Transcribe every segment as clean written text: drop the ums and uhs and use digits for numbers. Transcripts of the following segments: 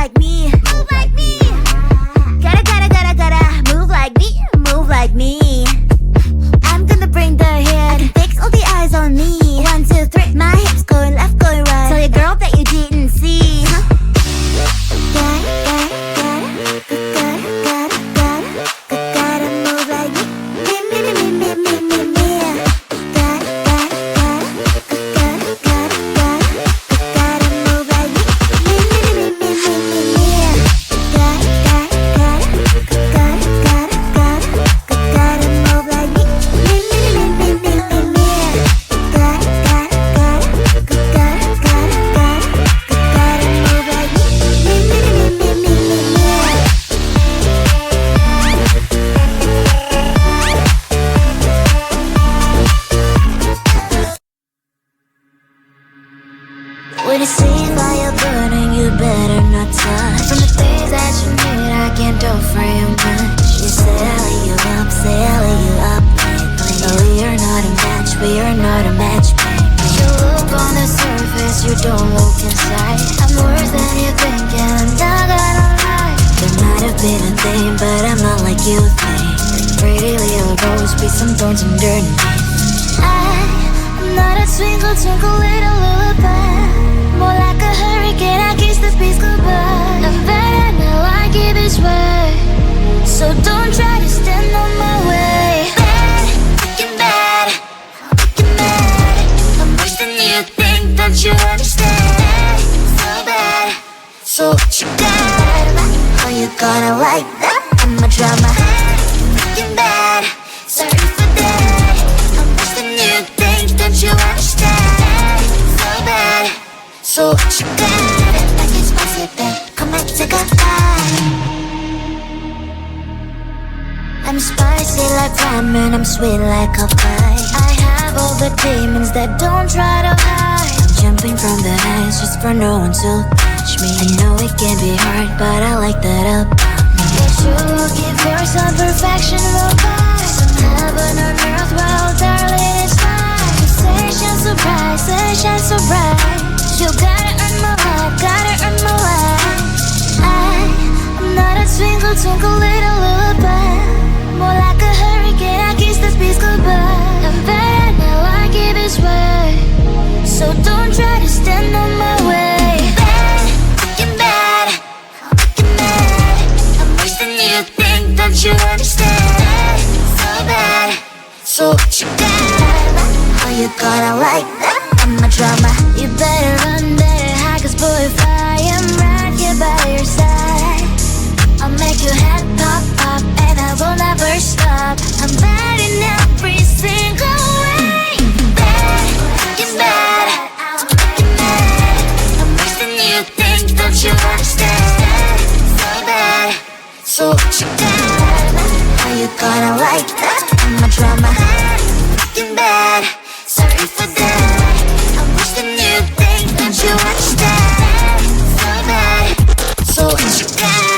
like me. Move like me. Gotta move like me. Move like me. I'm gonna bring the hit. I can fix all the eyes on me. 1, 2, 3. My hips going left, going right. Tell your girl that you didn't see. Gotta move like me. When you see fire burning, you better not touch. From the things that you need, I can't offer you much. You selling you up, no, we are not a match, we are not a match. You look on the surface, you don't look inside. I'm worse than you think, and I'm not gonna lie. There might have been a thing, but I'm not like you think. Pretty little rose with some thorns underneath. I'm not a twinkle, twinkle little lullaby. More like a hurricane, I kiss the peace goodbye. I'm better now, I give it way. So don't try to stand on my way. Bad, freaking bad, freaking mad. I'm worse than you think, don't you understand? So bad, so what you got? How you gonna like that? I'm a drama. Freaking bad, sorry for that. I'm worse than you think, don't you understand? So bad, so what you got? Like it's spicy, babe. Come and take a bite. I'm spicy like ramen, I'm sweet like a pie. I have all the demons that don't try to hide. I'm jumping from the heights just for no one to catch me. I know it can be hard, but I like that up. But you looking for some perfection, will buy some heaven on earth, well darling it's mine. Sensation so bright, sunshine so bright. You gotta earn my life, gotta earn my life. I'm not a twinkle, twinkle little lullaby. More like a hurricane, I kiss the peace goodbye. I'm better now, I give it way. So don't try to stand on my way. Bad, freaking bad, freaking mad. I'm worse than you think, don't you understand? So bad, so what you got? How you gonna like that? I'm a drama. You better run, better hide, cause boy if I am right here by your side, I'll make your head pop, pop, and I will never stop. I'm bad in every single way. Bad, freaking bad, freaking mad. I'm worse than you think, don't you understand? So bad, so what you got? How you gonna like that? I'm a drama. Freaking bad, sorry for that. I'm worse than you think, don't you understand? So bad, so what you got?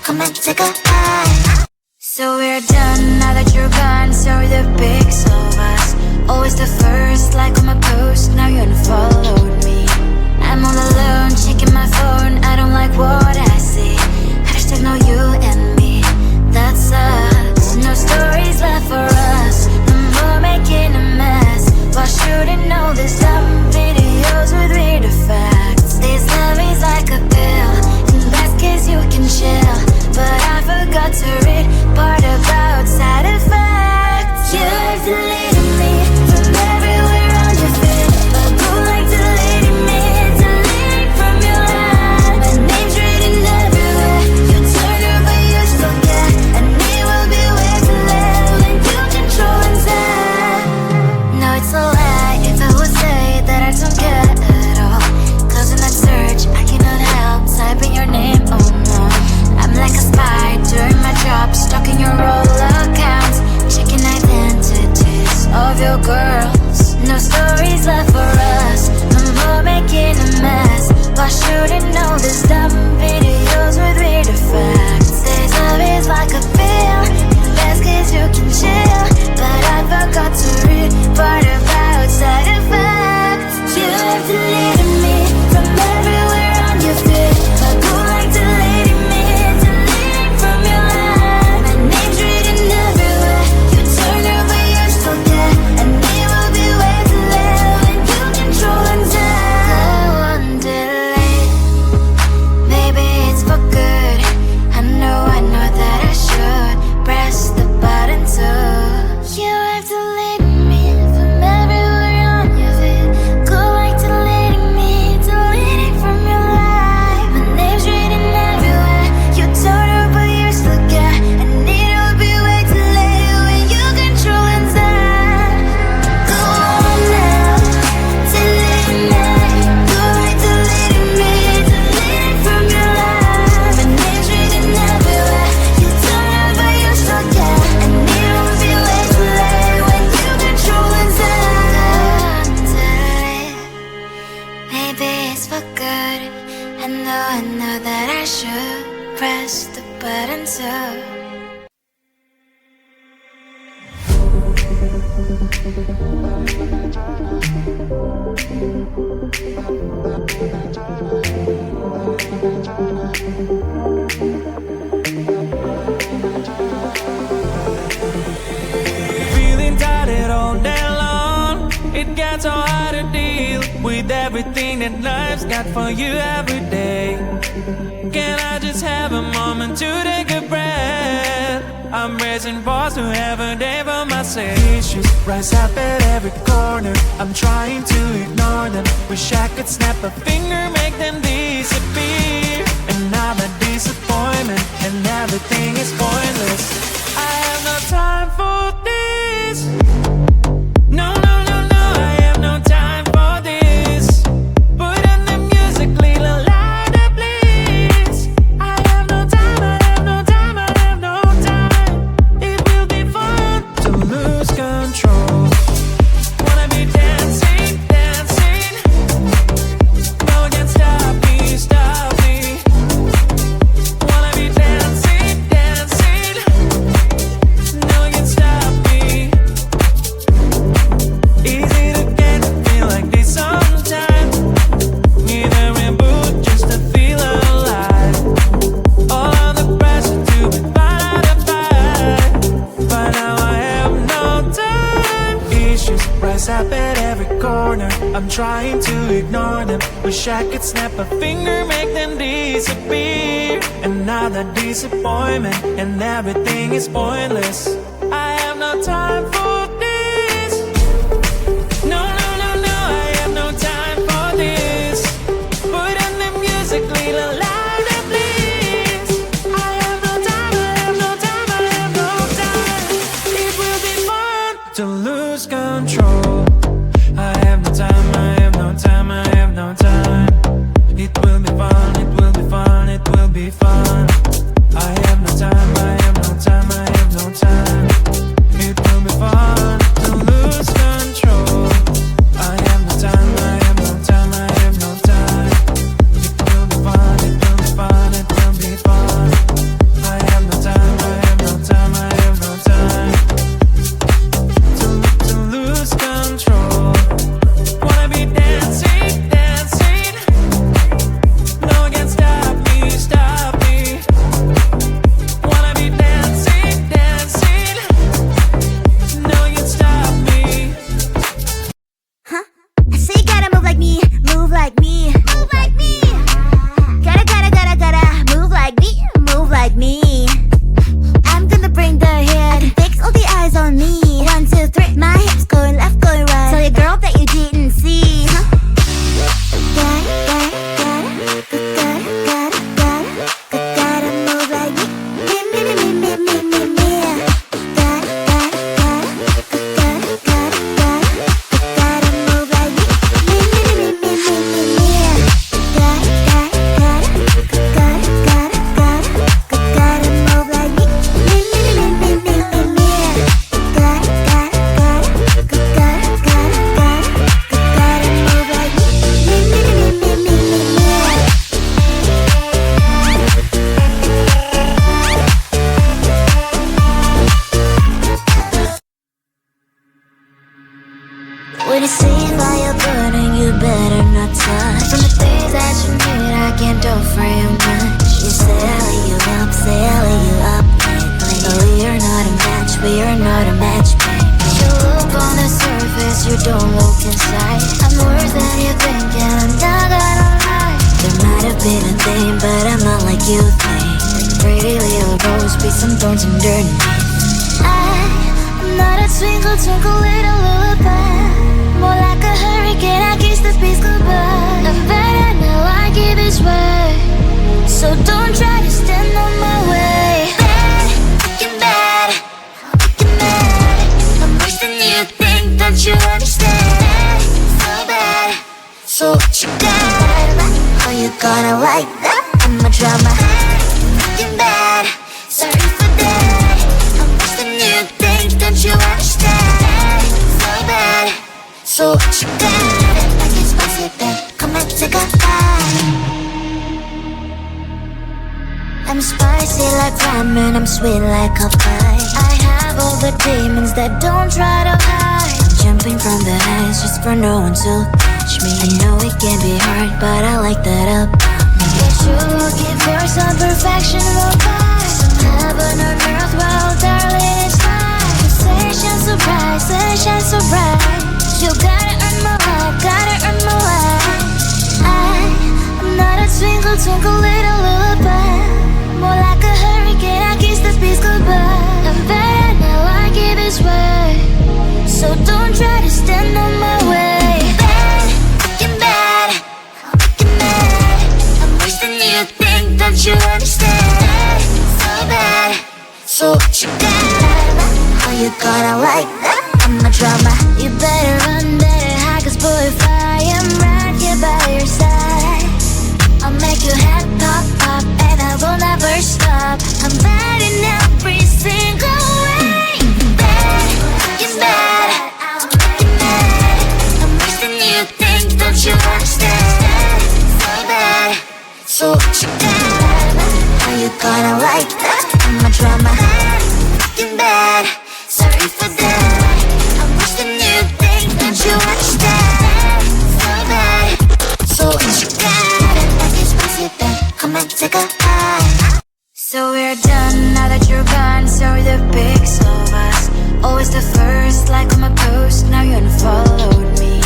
Come and take a bite. So we're done, now that you're gone. Sorry the pics of us, always the first, like on my post. Now you unfollowed me. I'm all alone, checking my phone. I don't like what I see. Hashtag no you and me, that sucks. No stories like Maybe it's for good. I know that I should press the button too. Feeling tired all day long. It gets so hard to deal with everything that life's got for you every day. Can I just have a moment to take a breath? I'm raising balls to have a day for myself. Issues rise up at every corner. I'm trying to ignore them. Wish I could snap a finger, make them disappear. Another disappointment, and everything is pointless. I have no time for this. No, no, no, no, I have no time for this. Put on the music, little louder, please. I have no time, I have no time, I have no time. It will be fun to lose control. Wanna be dancing, dancing. No one can stop me, stop me. Wanna be dancing, dancing. No one can stop me. Easy to get to feel like this sometimes. Need a reboot just to feel alive. All of the pressure to be fine to fight. But now I have no time. Issues rise up at every corner. I'm trying to ignore them. Wish I could snap a finger, make them disappear. Another disappointment, and everything is pointless. I have no time for this. No, no, no, no, I have no time for this. Put on the music, little louder, please. I have no time, I have no time, I have no time. It will be fun to lose control. I have no time, I have no time, I have no time. It will be fun, it will be fun, it will be fun. I have no time, I have no time, I have no time. It will be fun to lose control. I have no time, I have no time, I have no time. It will be fun, it will be fun, it will be fun. I have no time, I have no time, I have no time. To lose control. Wanna be dancing, dancing. No one can stop me, stop me. Wanna be dancing, dancing. No one can stop me. Huh? I say gotta move like me, move like me, move like me. Gotta move like me, move like me. I'm gonna bring the hit. I can fix all the eyes on me. 1, 2, 3, my hips going left, going right. Tell your girl that you didn't see. Huh? Gotta move like me, me. Gotta move like me, When you see fire burning, you better not touch. From the things that you need, I can't do for you much. You sailing you up, baby. But we are not a match, we are not a match, baby. You look on the surface, you don't look inside. I'm worse than you think, and I'm not gonna lie. There might have been a thing, but I'm not like you think. Pretty little rose, be some thorns underneath. I'm not a twinkle, twinkle little lullaby. More like a hurricane, I kiss the peace goodbye. I'm better now, I give it way. So don't try to stand on my way. Bad, fucking bad, fucking mad. I'm worse than you think, don't you understand? So bad, so what you got? How you gonna like that? I'ma try my hand, fucking bad. Sorry for that. I'm worse than you think, don't you understand? So bad. So what you got? Like it's spicy, babe. Come and a high. I'm spicy like ramen, I'm sweet like a pie. I have all the demons that don't try to hide. I'm jumping from the heights just for no one to catch me. I know it can be hard, but I like that up. Get you looking for some perfection, will buy some heaven on earth, well darling it's mine. Sunshine so bright, sunshine so bright. You gotta earn my life, gotta earn my life. I'm not a twinkle, twinkle little lullaby. More like a hurricane, I kiss the peace goodbye. I'm bad, now I give this way. So don't try to stand on my way. Bad, fucking bad, fucking mad. I'm worse than you think, don't you understand? So bad, so what you got? How you gonna like that? I'm a drama. You better run, better hide, cause boy if I am right here by your side, I'll make your head pop, pop, and I will never stop. I'm bad in every single way. Bad, you're mad, you're mad. I'm worse than you think, don't you understand? So bad, so what you got? How you gonna like that? I'm a drama, fucking bad. Sorry for that. I'm worse than you think, don't you understand? So bad, so what you got? Come and take a high. So we're done now that you're gone. Sorry the pics of us, always the first like on my post. Now you unfollowed me.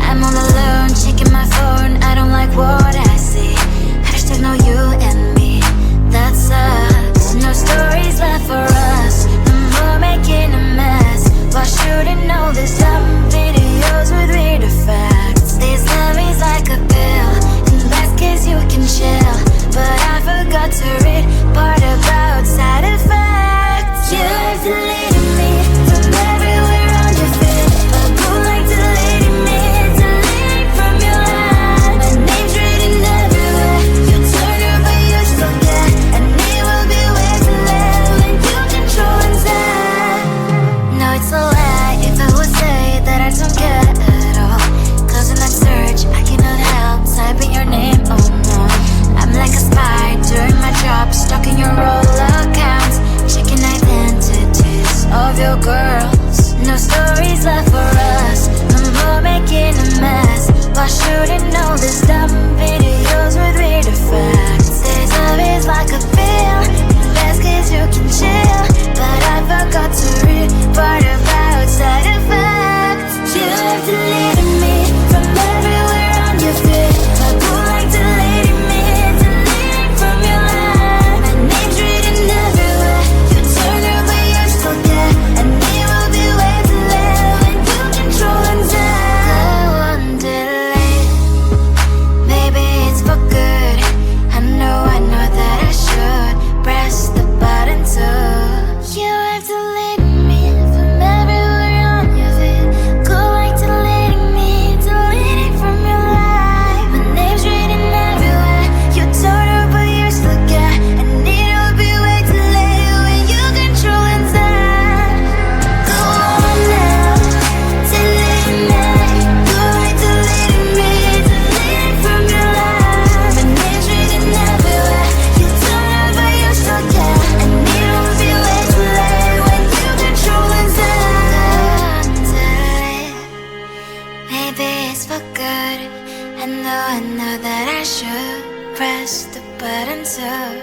I'm all alone checking my phone. I don't like what I see. Hashtag no you and me. That sucks. No stories left for us. No more making a mess. Why shouldn't know this dumb videos with weird effects? This love is like a pill. In best case you can chill, but I forgot to read part about side effects. You've deleted me from everywhere on your feed, but who like deleting me, deleting from your life? My name's written everywhere. You turn her but you still get, and it will be way too late when you control inside. No, it's a lie if I would say that I don't care at all, cause in that search I cannot help typing your name, oh no. I'm like a spy doing my job, stalking your roll accounts, checking identities of your girls. No stories left for us, no more making a mess. Why shouldn't know this dumb videos with weird effects? This love is like a pill, in best case you can chill, but I forgot to read part about side effects. You've deleted me from everywhere on your feed, but who like deleting me, deleting from your life? My name's written everywhere. You turn her but you still get, and it will be way too late when you control inside. Go on, delete. Maybe it's for good. I know that I should press the button too. You have deleted me from everywhere on your feed. Go like deleting me, deleting from your life. My name's written everywhere. You told her but you still get, and it'll be way too late when you control inside. Go on now, delete me. Go like deleting me, deleting from your life. My name's written everywhere. You told her but you still get, and it'll be way too late when you control inside. Delete. Maybe it's for good. I know that I should press the button too.